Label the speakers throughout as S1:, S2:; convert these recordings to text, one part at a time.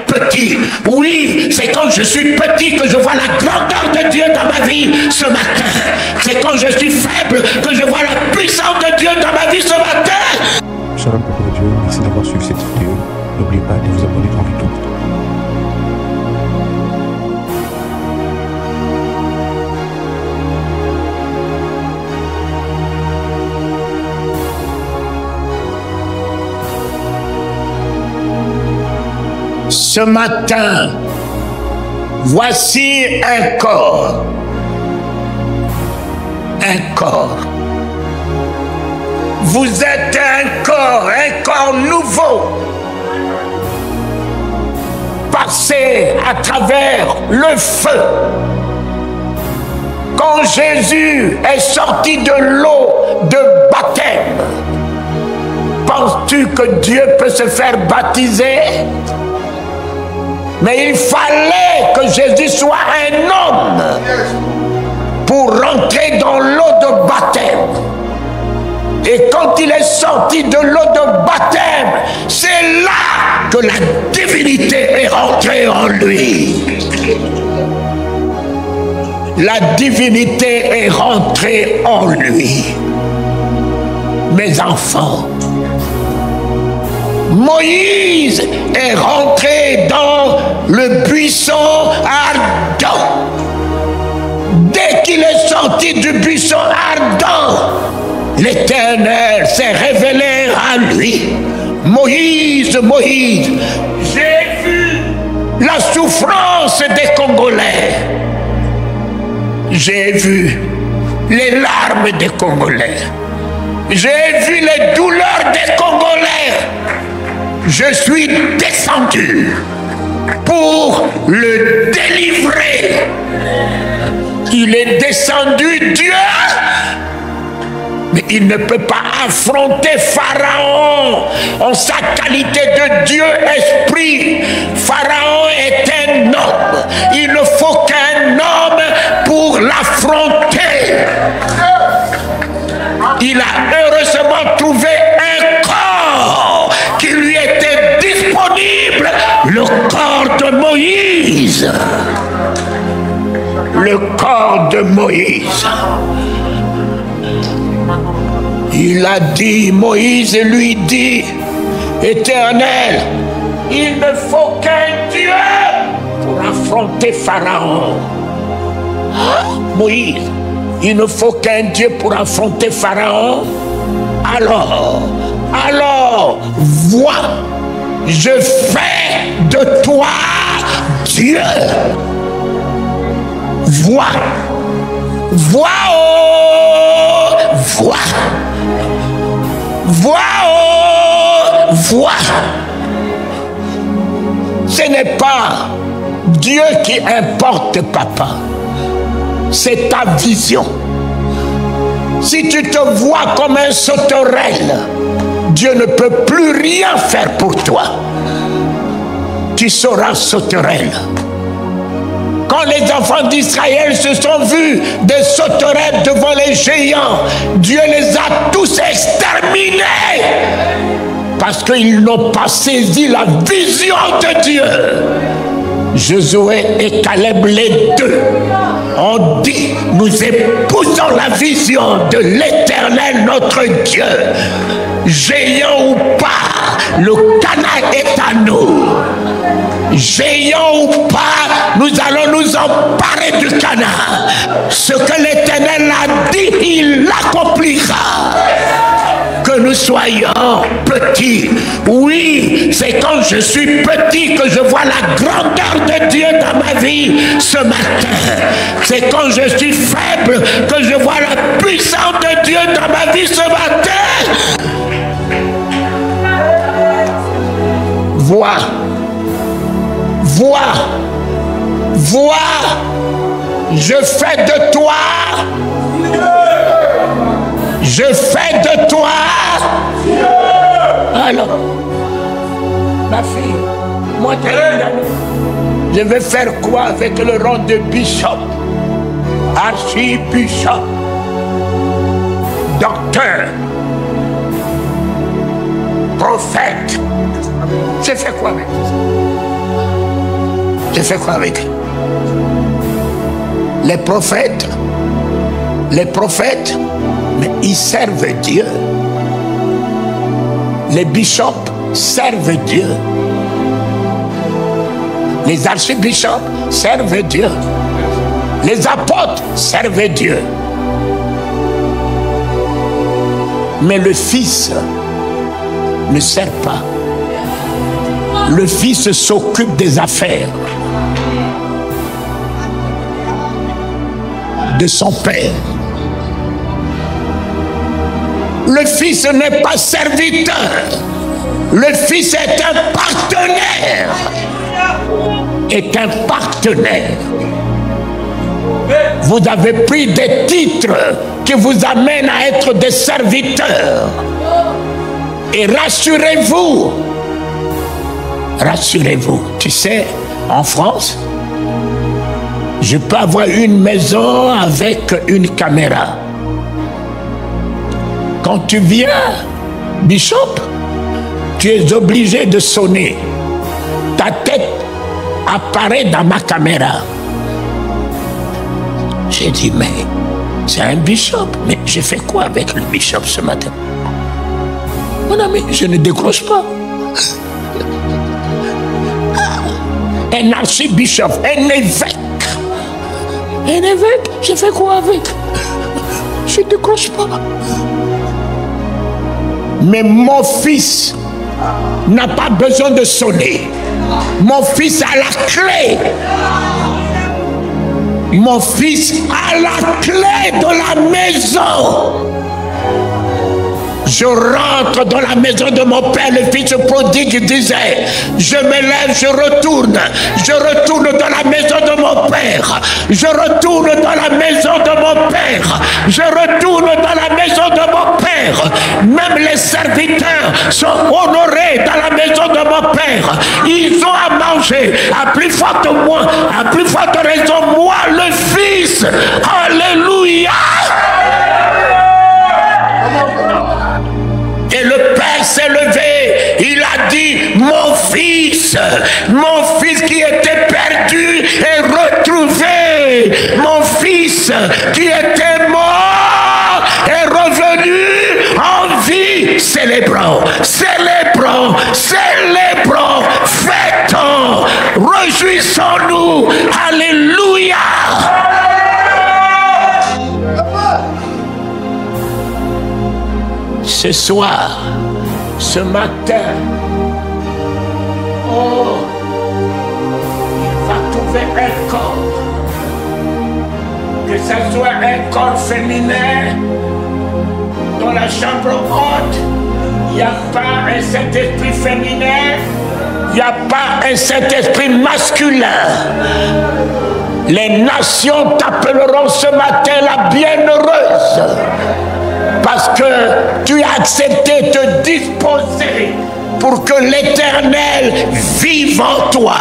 S1: petit. Oui, c'est quand je suis petit que je vois la grandeur de Dieu dans ma vie ce matin. C'est quand je suis faible que je vois la puissance de Dieu dans ma vie ce matin.
S2: Shalom, peuple de Dieu, merci d'avoir suivi cette vidéo. N'oubliez pas de vous abonner en YouTube.
S1: Ce matin, voici un corps. Un corps. Vous êtes un corps nouveau. Passé à travers le feu. Quand Jésus est sorti de l'eau de baptême, penses-tu que Dieu peut se faire baptiser? Mais il fallait que Jésus soit un homme pour rentrer dans l'eau de baptême. Et quand il est sorti de l'eau de baptême, c'est là que la divinité est rentrée en lui. La divinité est rentrée en lui. Mes enfants, Moïse est rentré dans le buisson ardent. Dès qu'il est sorti du buisson ardent, l'Éternel s'est révélé à lui. Moïse, Moïse, j'ai vu la souffrance des Congolais. J'ai vu les larmes des Congolais. J'ai vu les douleurs des Congolais. Je suis descendu pour le délivrer. Il est descendu, Dieu, mais il ne peut pas affronter Pharaon en sa qualité de Dieu esprit. Pharaon est un homme. Il ne faut qu'un homme pour l'affronter. Il a heureusement trouvé un corps qui lui était disponible, le corps de Moïse. Le corps de Moïse. Il a dit, Moïse lui dit, Éternel, il ne faut qu'un Dieu pour affronter Pharaon. Moïse, il ne faut qu'un Dieu pour affronter Pharaon. Alors, vois, je fais de toi Dieu. Vois, vois, oh, vois, vois, oh, vois. Ce n'est pas Dieu qui importe, papa. C'est ta vision. Si tu te vois comme un sauterelle, Dieu ne peut plus rien faire pour toi. Tu seras sauterelle. Quand les enfants d'Israël se sont vus des sauterelles devant les géants, Dieu les a tous exterminés. Parce qu'ils n'ont pas saisi la vision de Dieu. Josué et Caleb, les deux, ont dit, nous épousons la vision de l'Éternel notre Dieu. Géant ou pas, le Canaan est à nous. Géant ou pas, nous allons nous emparer du Canaan. Ce que l'Éternel a dit, il l'accomplira. Que nous soyons petits. Oui, c'est quand je suis petit que je vois la grandeur de Dieu dans ma vie ce matin. C'est quand je suis faible que je vois la puissance de Dieu dans ma vie ce matin. Vois, vois, vois, je fais de toi. Je fais de toi. Alors, ma fille, moi, je vais faire quoi avec le rang de bishop, archibishop, docteur, prophète? Je fais quoi avec ça? J'ai fait quoi avec eux? Les prophètes, mais ils servent Dieu. Les bishops servent Dieu. Les archibishops servent Dieu. Les apôtres servent Dieu. Mais le Fils ne sert pas. Le Fils s'occupe des affaires de son Père. Le Fils n'est pas serviteur. Le Fils est un partenaire. Est un partenaire. Vous avez pris des titres qui vous amènent à être des serviteurs. Et rassurez-vous, tu sais, en France, je peux avoir une maison avec une caméra. Quand tu viens, Bishop, tu es obligé de sonner. Ta tête apparaît dans ma caméra. J'ai dit, mais c'est un bishop. Mais j'ai fait quoi avec le bishop ce matin? Mon ami, je ne décroche pas. Un archibishop, un évêque. Un évêque, j'ai fait quoi avec? Je ne décroche pas. Mais mon fils n'a pas besoin de sonner. Mon fils a la clé. Mon fils a la clé de la maison. Je rentre dans la maison de mon père. Le fils prodigue disait, je me lève, je retourne dans la maison de mon père. Je retourne dans la maison de mon père. Je retourne dans la maison de mon père. Même les serviteurs sont honorés dans la maison de mon père. Ils ont à manger. À plus forte raison, moi le fils. Alléluia. Et le Père s'est levé, il a dit, mon fils qui était perdu est retrouvé, mon fils qui était mort est revenu en vie. Célébrons, fêtons, réjouissons-nous, alléluia. Ce soir, ce matin, il va trouver un corps, que ce soit un corps féminin, dans la chambre haute, il n'y a pas un Saint-Esprit féminin, il n'y a pas un Saint-Esprit masculin. Les nations t'appelleront ce matin la bienheureuse. Parce que tu as accepté de te disposer pour que l'Éternel vive en toi,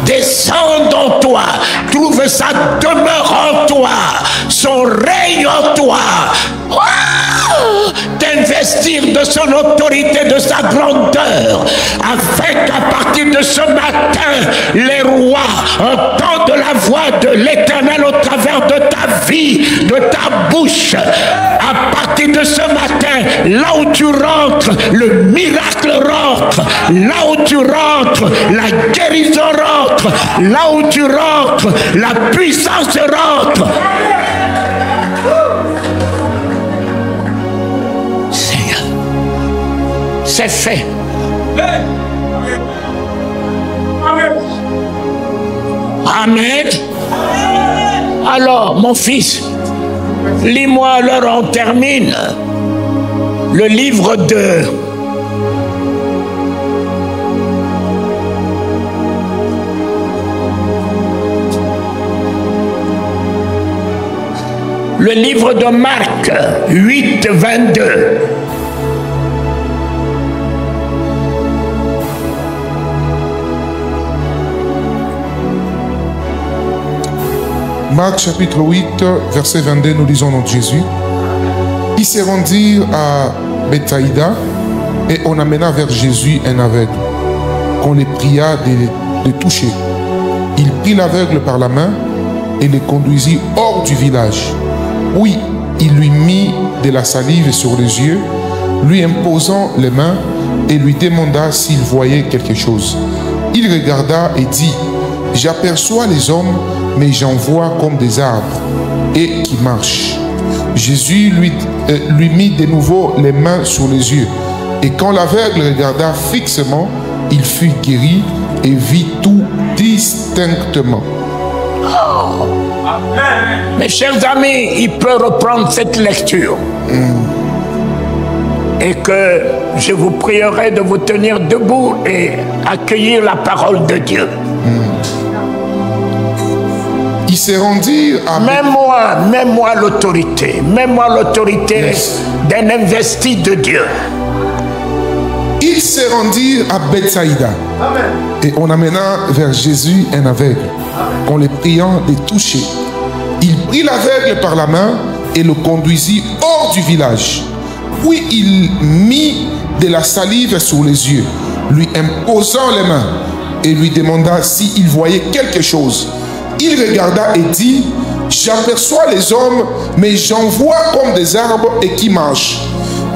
S1: descende en toi, trouve sa demeure en toi, son règne en toi. T'investir de son autorité, de sa grandeur, afin qu'à partir de ce matin, les rois entendent la voix de l'Éternel au travers de ta vie, de ta bouche. À partir de ce matin, là où tu rentres, le miracle rentre. Là où tu rentres, la guérison rentre. Là où tu rentres, la puissance rentre. Seigneur, c'est fait. Amen. Alors, mon fils, lis-moi alors, on termine le livre de Marc 8, 22.
S3: Marc chapitre 8, verset 22, nous lisons notre Jésus. Ils se rendirent à Bethsaïda et on amena vers Jésus un aveugle qu'on les pria de toucher. Il prit l'aveugle par la main et le conduisit hors du village. Oui, il lui mit de la salive sur les yeux, lui imposant les mains, et lui demanda s'il voyait quelque chose. Il regarda et dit, « J'aperçois les hommes, mais j'en vois comme des arbres, et qui marchent. » Jésus lui mit de nouveau les mains sur les yeux, et quand l'aveugle regarda fixement, il fut guéri et vit tout distinctement.
S1: Oh. Mes chers amis, il peut reprendre cette lecture. Et que je vous prierai de vous tenir debout et accueillir la parole de Dieu.
S3: Il se rendit à...
S1: Mets-moi l'autorité. Mets-moi l'autorité d'un investi de Dieu.
S3: Il se rendit à Bethsaïda. Et on amena vers Jésus un aveugle, en le priant de toucher. Il prit l'aveugle par la main et le conduisit hors du village. Puis il mit de la salive sur les yeux, lui imposant les mains, et lui demanda s'il voyait quelque chose. Il regarda et dit, « J'aperçois les hommes, mais j'en vois comme des arbres et qui marchent. »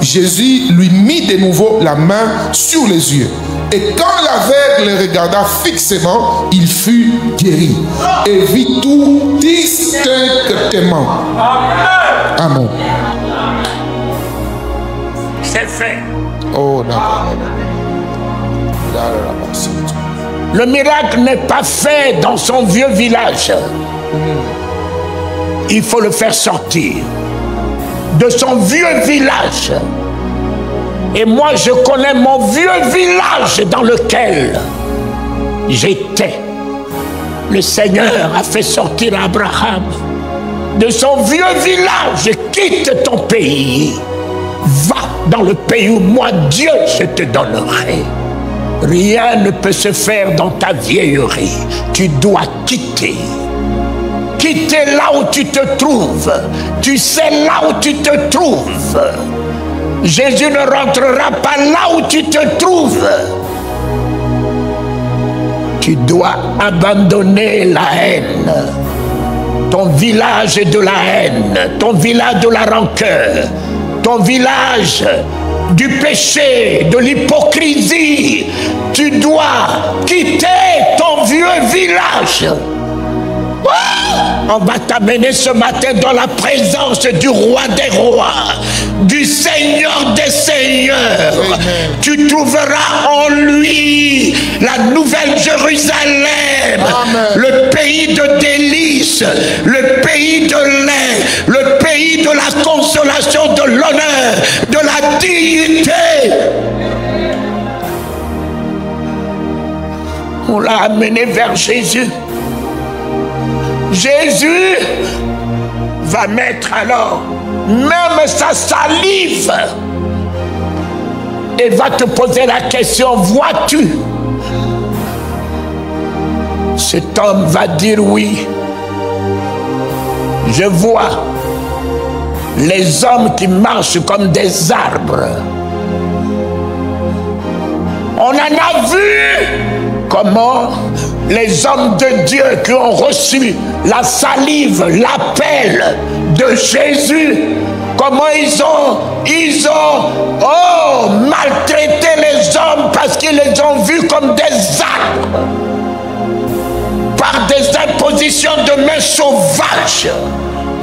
S3: Jésus lui mit de nouveau la main sur les yeux. Et quand l'aveugle le regarda fixement, il fut guéri et vit tout distinctement. Amen.
S1: C'est fait.
S3: Oh, d'accord.
S1: Le miracle n'est pas fait dans son vieux village. Il faut le faire sortir de son vieux village. Et moi, je connais mon vieux village dans lequel j'étais. Le Seigneur a fait sortir Abraham de son vieux village. Quitte ton pays. Va dans le pays où moi, Dieu, je te donnerai. Rien ne peut se faire dans ta vieillerie. Tu dois quitter. Quitter là où tu te trouves. Tu sais là où tu te trouves. Jésus ne rentrera pas là où tu te trouves. Tu dois abandonner la haine. Ton village est de la haine. Ton village de la rancœur. Ton village du péché, de l'hypocrisie. Tu dois quitter ton vieux village. On va t'amener ce matin dans la présence du roi des rois, du Seigneur des seigneurs. Amen. Tu trouveras en lui la nouvelle Jérusalem, Amen. Le pays de délices, le pays de lait, le pays de la consolation, de l'honneur, de la dignité. On l'a amené vers Jésus. Jésus va mettre alors même sa salive et va te poser la question, vois-tu? Cet homme va dire oui. Je vois les hommes qui marchent comme des arbres. On en a vu comment les hommes de Dieu qui ont reçu la salive, l'appel de Jésus, comment ils ont maltraité les hommes parce qu'ils les ont vus comme des arbres, par des impositions de mains sauvages,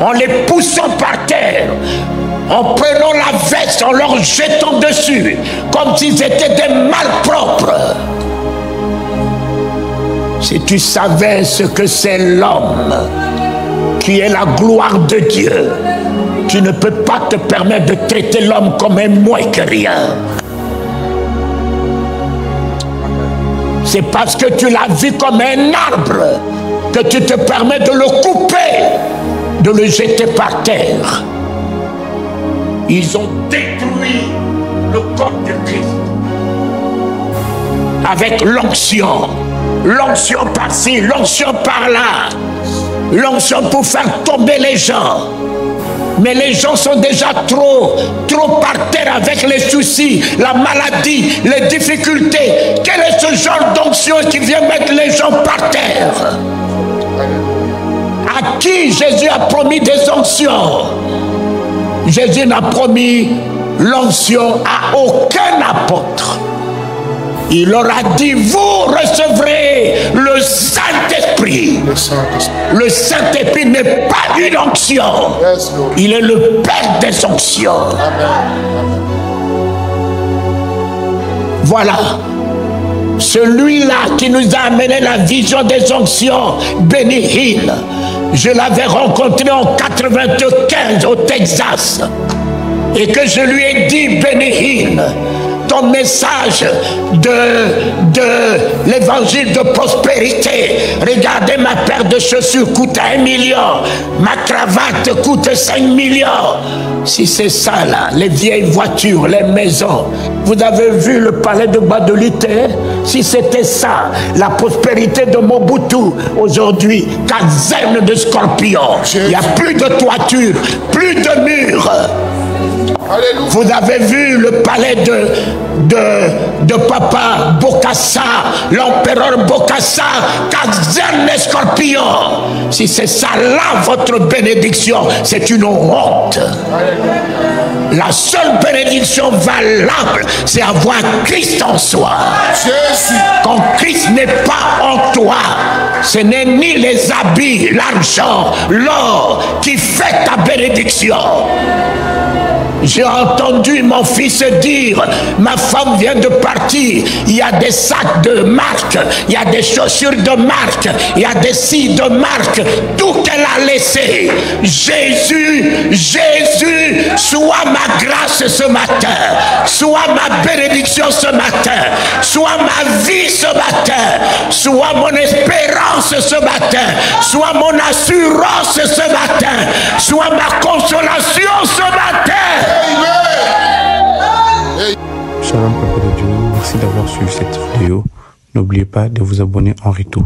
S1: en les poussant par terre, en prenant la veste, en leur jetant dessus, comme s'ils étaient des malpropres. Si tu savais ce que c'est l'homme, qui est la gloire de Dieu, tu ne peux pas te permettre de traiter l'homme comme un moins que rien. C'est parce que tu l'as vu comme un arbre que tu te permets de le couper, de le jeter par terre. Ils ont détruit le corps de Christ avec l'onction. L'onction par-ci, l'onction par-là, l'onction pour faire tomber les gens. Mais les gens sont déjà trop par terre avec les soucis, la maladie, les difficultés. Quel est ce genre d'onction qui vient mettre les gens par terre? Jésus a promis des onctions. Jésus n'a promis l'onction à aucun apôtre. Il leur a dit, vous recevrez le Saint-Esprit. Le Saint-Esprit n'est pas une onction. Il est le Père des onctions. Voilà. Celui-là qui nous a amené la vision des onctions, Benny Hinn. Je l'avais rencontré en 1995 au Texas. Et que je lui ai dit, Benny Hinn, ton message de l'évangile de prospérité. Regardez, ma paire de chaussures coûte 1 million. Ma cravate coûte 5 millions. Si c'est ça là, les vieilles voitures, les maisons. Vous avez vu le palais de Guadeloupe? Si c'était ça, la prospérité de Mobutu, aujourd'hui, caserne de scorpions. Il n'y a plus de toiture, plus de murs. Alléluia. Vous avez vu le palais de Papa Bokassa, l'empereur Bokassa, caserne des scorpions. Si c'est ça là votre bénédiction, c'est une honte. La seule bénédiction valable, c'est avoir Christ en soi. Quand Christ n'est pas en toi, ce n'est ni les habits, l'argent, l'or qui fait ta bénédiction. J'ai entendu mon fils dire, ma femme vient de partir, il y a des sacs de marque, il y a des chaussures de marque, il y a des scies de marque, tout qu'elle a laissé. Jésus, Jésus, sois ma grâce ce matin, sois ma bénédiction ce matin, sois ma vie ce matin, sois mon espérance ce matin, sois mon assurance ce matin, sois ma consolation ce matin.
S2: Shalom peuple de Dieu, merci d'avoir suivi cette vidéo. N'oubliez pas de vous abonner en retour.